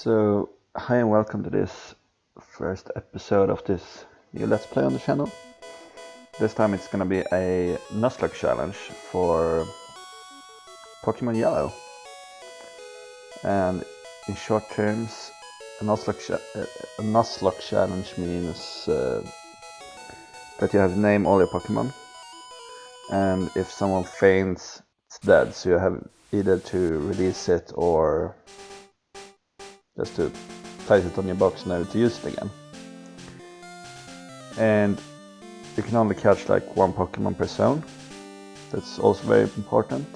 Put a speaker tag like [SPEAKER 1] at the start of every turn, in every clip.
[SPEAKER 1] So, hi and welcome to this first episode of this new Let's Play on the channel. This time it's gonna be a Nuzlocke challenge for Pokemon Yellow. And in short terms, a Nuzlocke challenge means that you have to name all your Pokemon. And if someone faints, it's dead, so you have either to release it or just to place it on your box never to use it again. And you can only catch like one Pokemon per zone. That's also very important.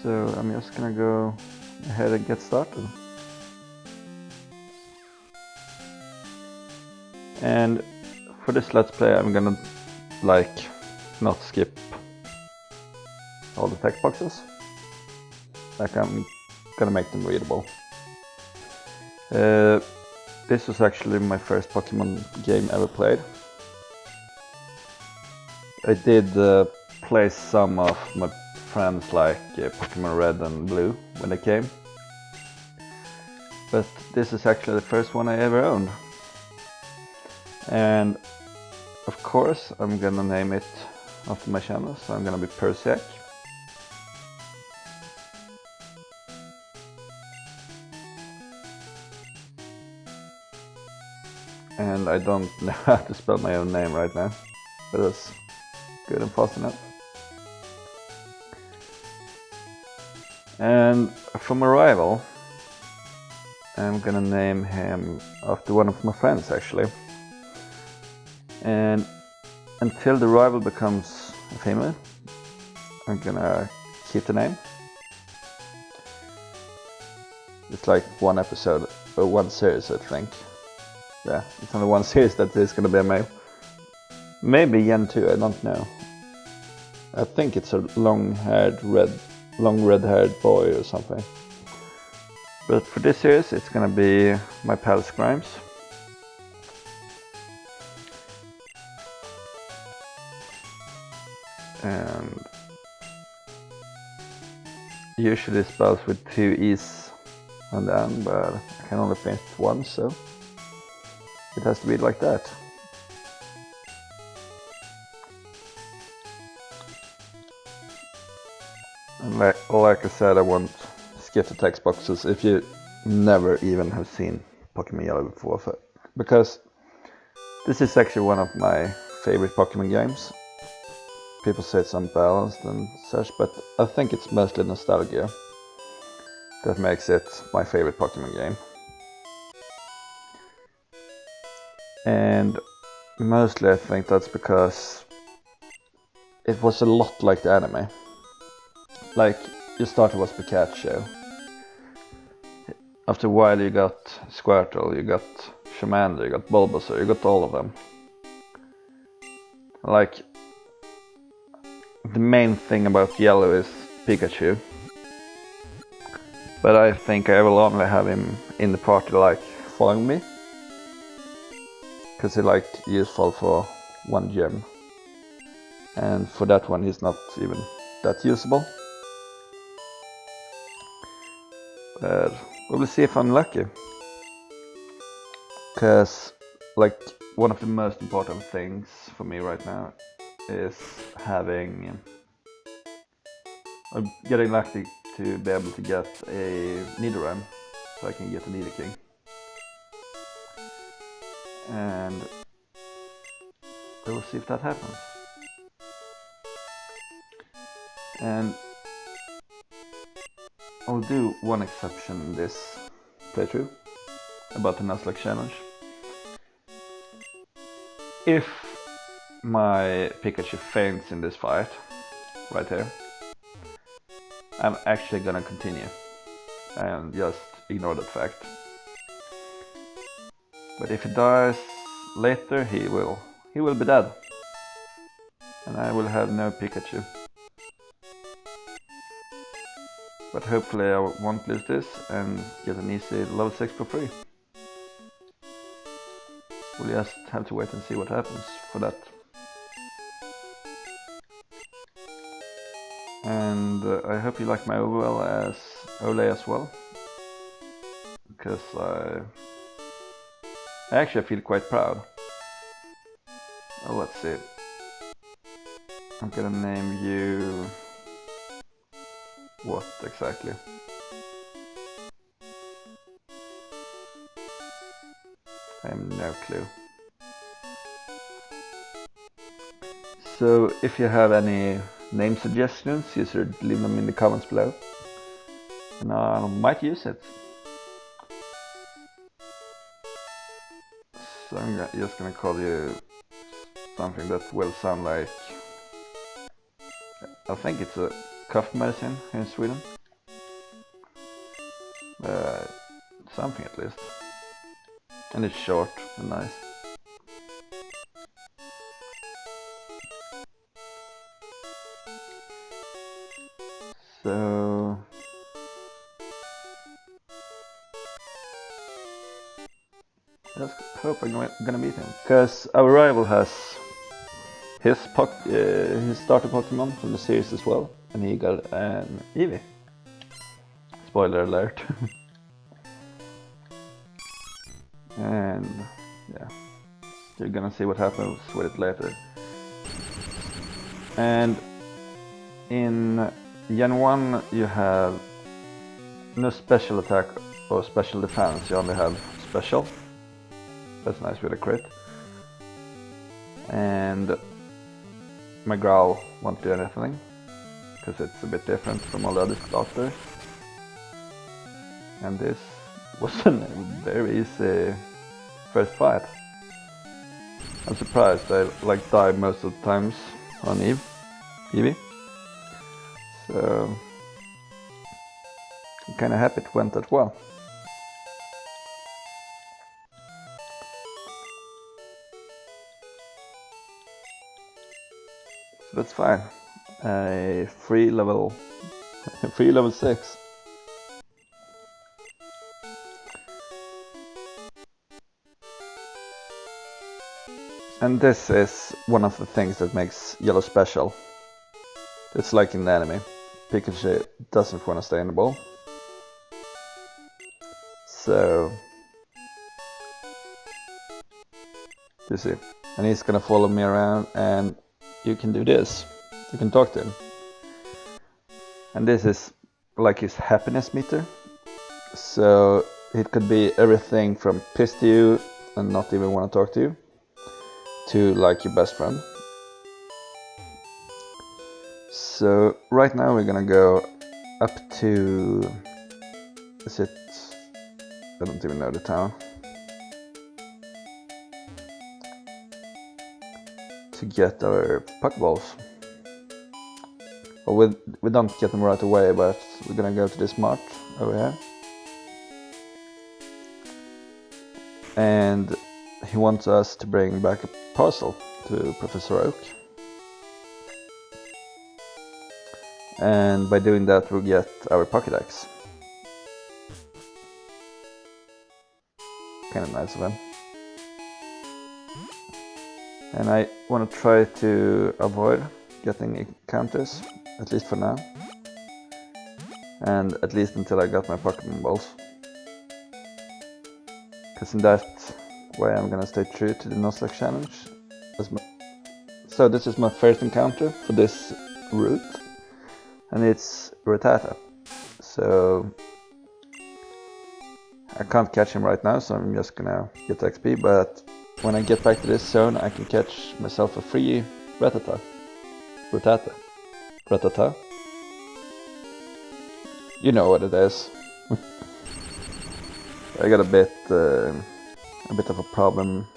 [SPEAKER 1] So I'm just gonna go ahead and get started. And for this Let's Play I'm gonna not skip all the text boxes. I'm gonna make them readable. This was actually my first Pokemon game ever played. I did play some of my friends like Pokemon Red and Blue when they came. But this is actually the first one I ever owned. And of course I'm gonna name it after my channel, so I'm gonna be Persiac. And I don't know how to spell my own name right now, but that's good and fast enough. And for my rival, I'm gonna name him after one of my friends actually. And until the rival becomes a female, I'm gonna keep the name. It's like one episode, or one series I think. Yeah, it's only one series that is gonna be a male. Maybe Gen 2, I don't know. I think it's a long red-haired boy or something. But for this series it's gonna be my pal Grimes. And usually it spells with 2 E's on the end, but I can only print one, so it has to be like that. And like I said, I won't skip the text boxes if you never even have seen Pokemon Yellow before, because this is actually one of my favorite Pokemon games. People say it's unbalanced and such, but I think it's mostly nostalgia that makes it my favorite Pokemon game. And mostly I think that's because it was a lot like the anime. Like, you started with Pikachu. After a while you got Squirtle, you got Charmander, you got Bulbasaur, you got all of them. Like, the main thing about Yellow is Pikachu. But I think I will only have him in the party like following me. Because he's useful for one gym. And for that one he's not even that usable. But we will see if I'm lucky. Because one of the most important things for me right now is getting lucky to be able to get a Nidoran, so I can get a Nidoking. And we'll see if that happens. And I'll do one exception in this playthrough about the Nuzlocke challenge. If my Pikachu faints in this fight, right here, I'm actually gonna continue and just ignore that fact. But if he dies later, he will be dead. And I will have no Pikachu. But hopefully I won't lose this and get an easy level 6 for free. We'll just have to wait and see what happens for that. And I hope you like my overlay as well, because I actually feel quite proud. Oh, let's see. I'm gonna name you... what exactly? I have no clue. So if you have any name suggestions, you should leave them in the comments below, and I might use it. So I'm just gonna call you something that will sound like... I think it's a cough medicine here in Sweden. Something at least. And it's short and nice. So... let's hope I'm gonna meet him. Because our rival has his starter Pokemon from the series as well. And he got an Eevee. Spoiler alert. And yeah, you're gonna see what happens with it later. And in Gen 1 you have no special attack or special defense, you only have special. That's nice with a crit. And my Growl won't do anything, because it's a bit different from all the other starters. And this was a very easy first fight. I'm surprised, I died most of the times on Eevee. So I'm kinda happy it went that well. So that's fine. A free level 6. And this is one of the things that makes Yellow special. It's like in the anime. Pikachu doesn't want to stay in the ball. So... you see. And he's gonna follow me around, and you can do this. You can talk to him. And this is like his happiness meter. So it could be everything from pissed to you and not even want to talk to you, to like your best friend. So right now we're gonna go up to... is it... I don't even know the town. To get our Pokeballs. Well, we don't get them right away, but we're gonna go to this mart over here. And he wants us to bring back a parcel to Professor Oak. And by doing that we'll get our Pokédex. Kinda nice of him. And I want to try to avoid getting encounters, at least for now. And at least until I got my Pokemon Balls. Because in that way I'm gonna stay true to the Nuzlocke challenge. So this is my first encounter for this route. And it's Rattata. So I can't catch him right now, so I'm just gonna get XP, but when I get back to this zone I can catch myself a free Rattata. Rattata. You know what it is. I got a bit of a problem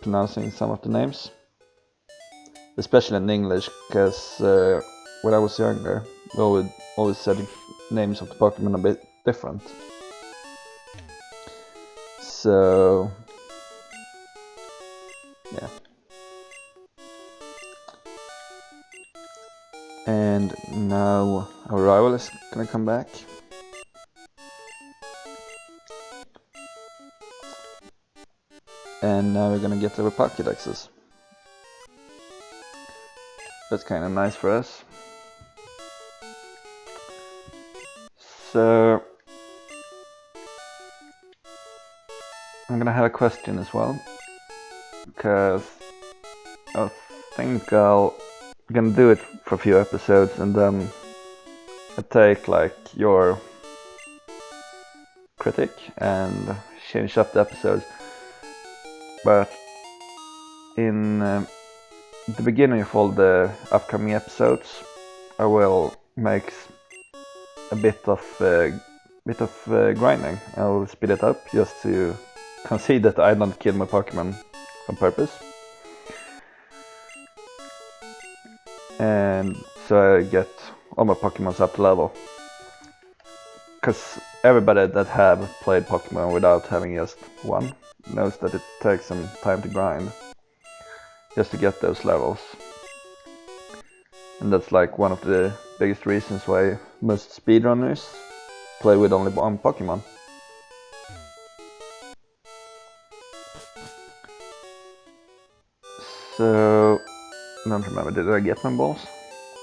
[SPEAKER 1] pronouncing some of the names. Especially in English, because when I was younger, we always said names of the Pokemon a bit different. So, yeah. And now our rival is gonna come back. And now we're gonna get our Pokédexes. That's kinda nice for us. So I'm gonna have a question as well, because I think I'm gonna do it for a few episodes and then I take like your critic and change up the episodes. But in the beginning of all the upcoming episodes, I will make a bit of grinding. I will speed it up just to concede that I don't kill my Pokemon on purpose. And so I get all my Pokemons up to level. Because everybody that have played Pokemon without having just one knows that it takes some time to grind just to get those levels. And that's like one of the biggest reasons why most speedrunners play with only one Pokemon. So, I don't remember, did I get my balls?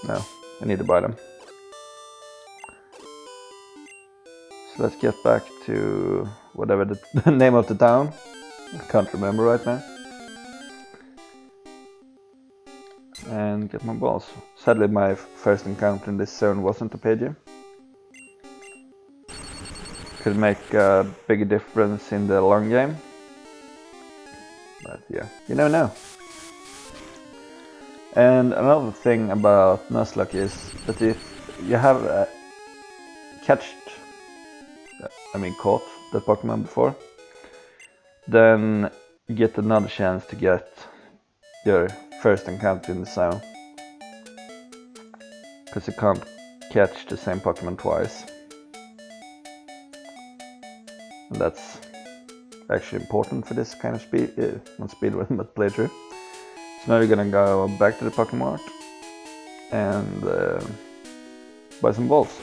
[SPEAKER 1] No, I need to buy them. So let's get back to whatever the name of the town. I can't remember right now. And get my balls. Sadly, my first encounter in this zone wasn't a Pidgey. Could make a big difference in the long game. But yeah, you never know. And another thing about Nuzlocke is that if you have caught that Pokemon before, then you get another chance to get your first encounter in the zone. Because you can't catch the same Pokemon twice. And that's actually important for this kind of not speedrun, but playthrough. So now we're gonna go back to the Pokemon Mart and buy some balls.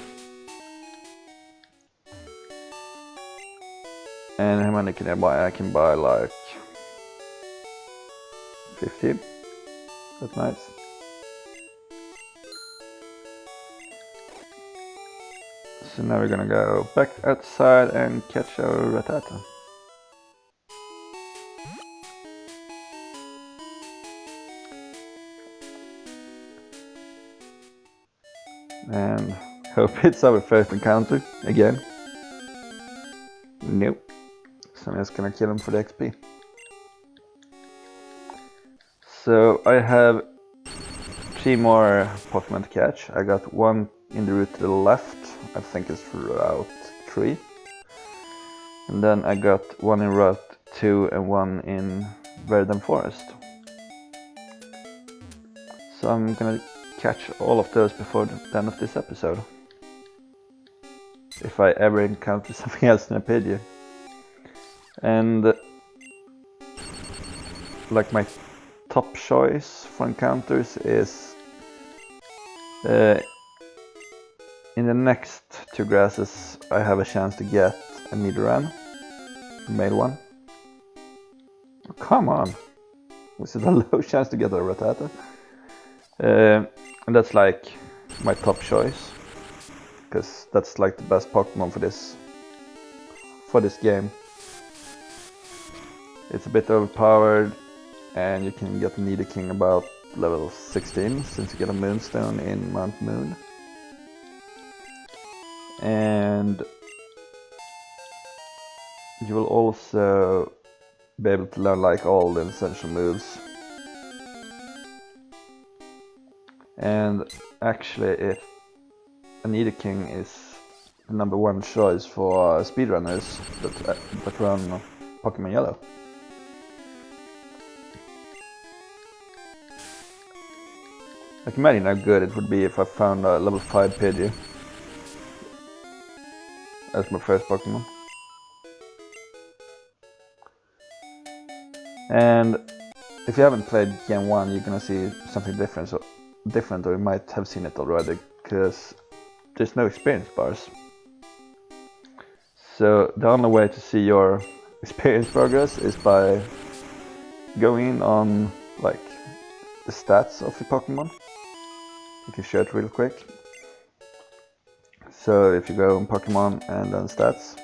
[SPEAKER 1] And how many can I buy? I can buy like 15. That's nice. So now we're gonna go back outside and catch our Rattata. And hope it's our first encounter again. Nope. So I'm just gonna kill him for the XP. So I have 3 more Pokemon to catch. I got one in the route to the left, I think it's Route 3. And then I got one in Route 2 and one in Verdant Forest. So I'm gonna catch all of those before the end of this episode. If I ever encounter something else in a Pidgey. And like my top choice for encounters is in the next 2 grasses I have a chance to get a Nidoran, male one. Oh, come on! Was it a low chance to get a Rattata? And that's like my top choice, because that's like the best Pokemon for this game. It's a bit overpowered, and you can get Nidoking about level 16 since you get a Moonstone in Mount Moon. And you will also be able to learn like all the essential moves. And actually a Nidoking is the #1 choice for speedrunners that run Pokemon Yellow. Like, imagine how good it would be if I found a level 5 Pidgey as my first Pokemon. And if you haven't played Gen 1, you're gonna see something different, or you might have seen it already, because there's no experience bars. So the only way to see your experience progress is by going in on like the stats of your Pokemon. You can show it real quick. So if you go on Pokemon and then stats,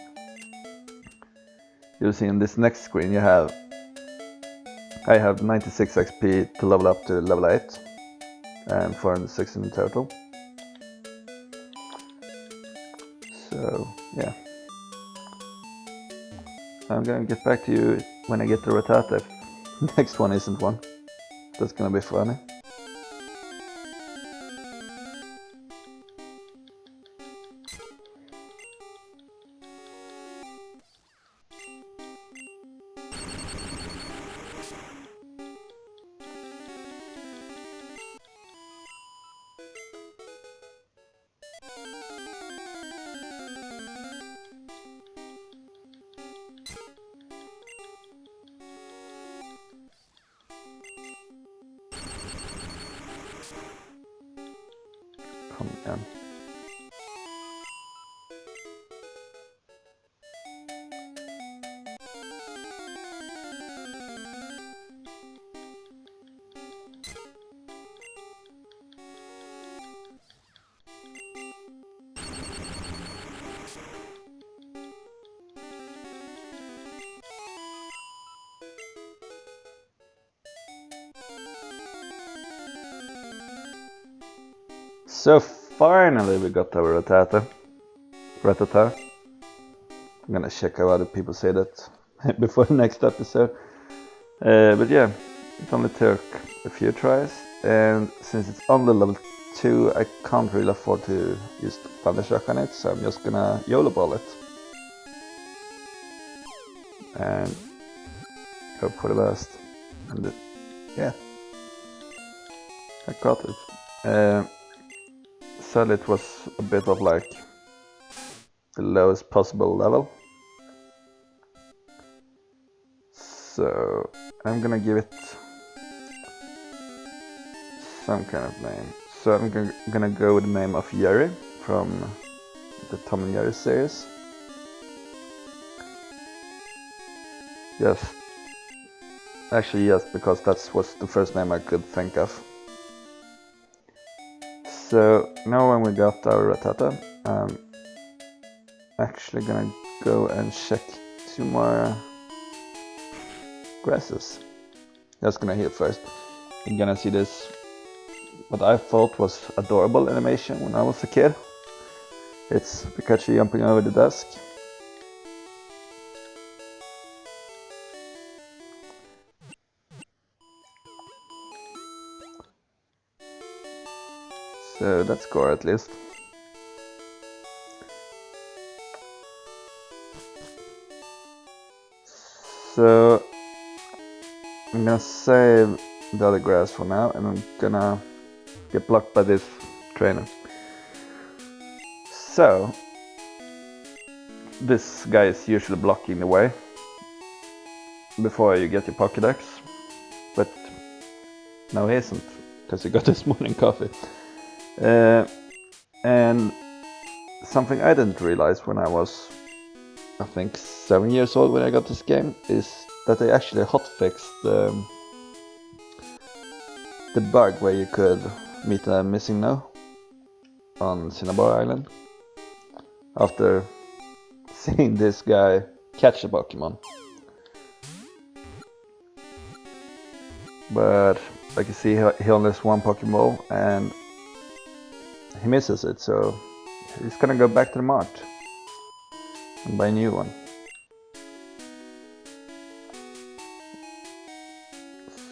[SPEAKER 1] you'll see in this next screen I have 96 XP to level up to level 8 and 416 in total. So yeah, I'm gonna get back to you when I get the Rattata if the next one isn't one. That's gonna be funny. Come on. So finally we got our Rattata. I'm gonna check how other people say that before the next episode. But yeah, it only took a few tries, and since it's only level 2, I can't really afford to use Thundershock on it, so I'm just gonna YOLO ball it. And hope for the best. And yeah, I got it. Sadly it was a bit of like the lowest possible level. So I'm gonna give it some kind of name. So I'm gonna go with the name of Jerry from the Tom and Jerry series. Yes, actually yes, because that was the first name I could think of. So now when we got our Rattata, I'm actually gonna go and check 2 more grasses. Just gonna heal first. You're gonna see this, what I thought was adorable animation when I was a kid. It's Pikachu jumping over the desk. So that's score at least. So I'm gonna save the other grass for now, and I'm gonna get blocked by this trainer. So this guy is usually blocking the way before you get your Pokédex, but no he isn't, because he got his morning coffee. And something I didn't realize when I was, I think, 7 years old when I got this game is that they actually hotfixed the bug where you could meet a missing no on Cinnabar Island after seeing this guy catch a Pokemon. But like you see, he only has 1 Pokeball and he misses it, so he's gonna go back to the mart and buy a new one.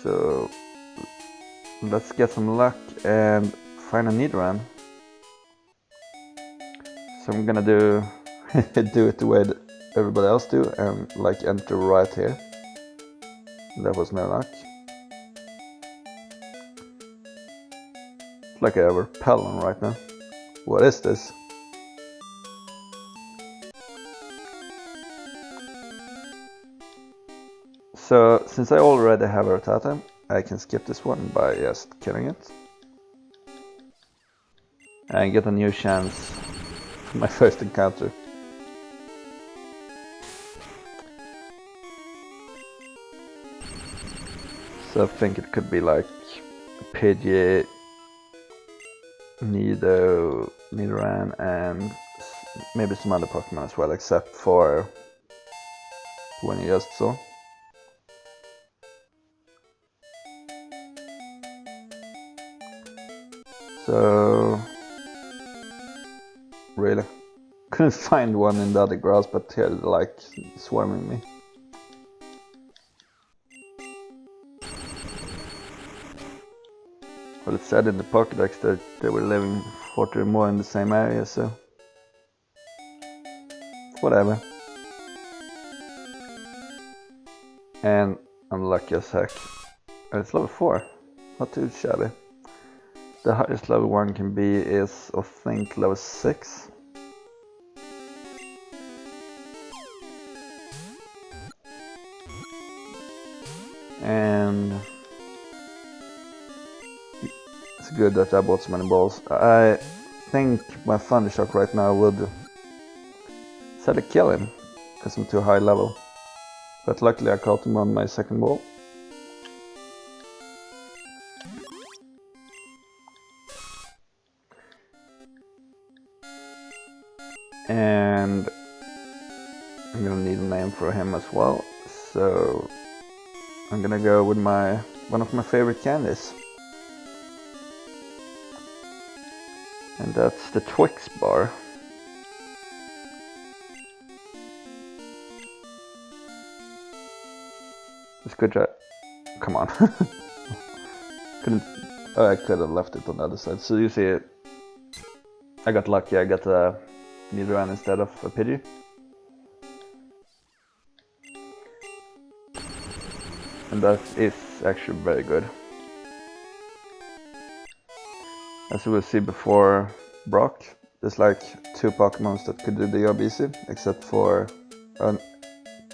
[SPEAKER 1] So let's get some luck and find a Nidoran. So I'm gonna do it the way that everybody else do, and like enter right here. That was no luck. It's like I have a repel right now. What is this? So since I already have a Rattata, I can skip this one by just killing it. And get a new chance for my first encounter. So I think it could be like a Pidgey Nidoran, and maybe some other Pokemon as well, except for when you just saw. So really couldn't find one in the other grass, but here they're like swarming me. Well, it said in the Pokédex that they were living 40 or more in the same area, so whatever. And I'm lucky as heck. And it's level 4, not too shabby. The highest level one can be is, I think, level 6. And it's good that I bought so many balls. I think my Thunder Shock right now would sadly kill him, because I'm too high level. But luckily I caught him on my second ball. And I'm gonna need a name for him as well, so I'm gonna go with one of my favorite candies. And that's the Twix bar. It's good try. Come on. I could have left it on the other side. So you see, I got lucky. I got a Nidoran instead of a Pidgey. And that is actually very good. As you will see before Brock, there's like 2 Pokemons that could do the job easy, except for,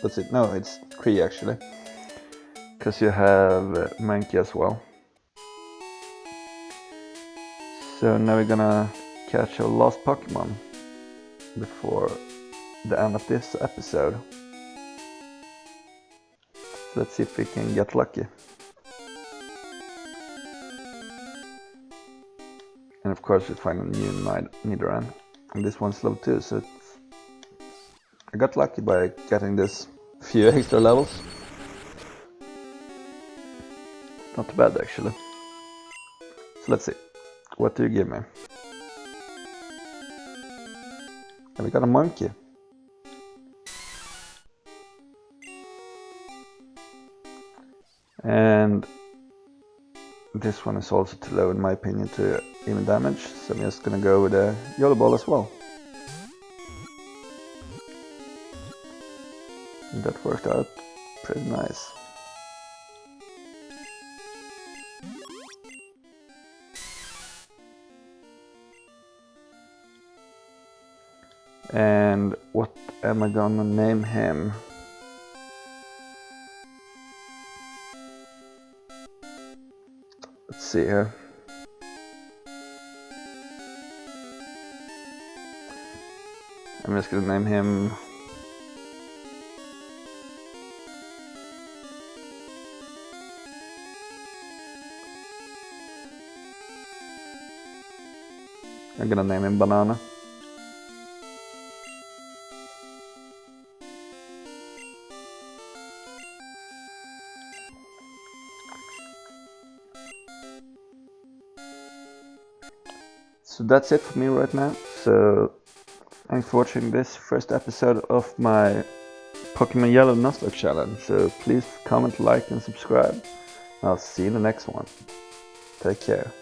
[SPEAKER 1] that's it, no, it's 3 actually. Because you have Mankey as well. So now we're gonna catch our last Pokemon before the end of this episode. So let's see if we can get lucky. And of course we find a new Nidoran. And this one's level 2, so I got lucky by getting this few extra levels. Not too bad actually. So let's see. What do you give me? And we got a monkey. And this one is also too low in my opinion to even damage, so I'm just gonna go with a Yellow Ball as well. And that worked out pretty nice. And what am I gonna name him? Let's see here. I'm just gonna name him Banana. So that's it for me right now. So thanks for watching this first episode of my Pokemon Yellow Nuzlocke challenge. So please comment, like and subscribe. I'll see you in the next one. Take care.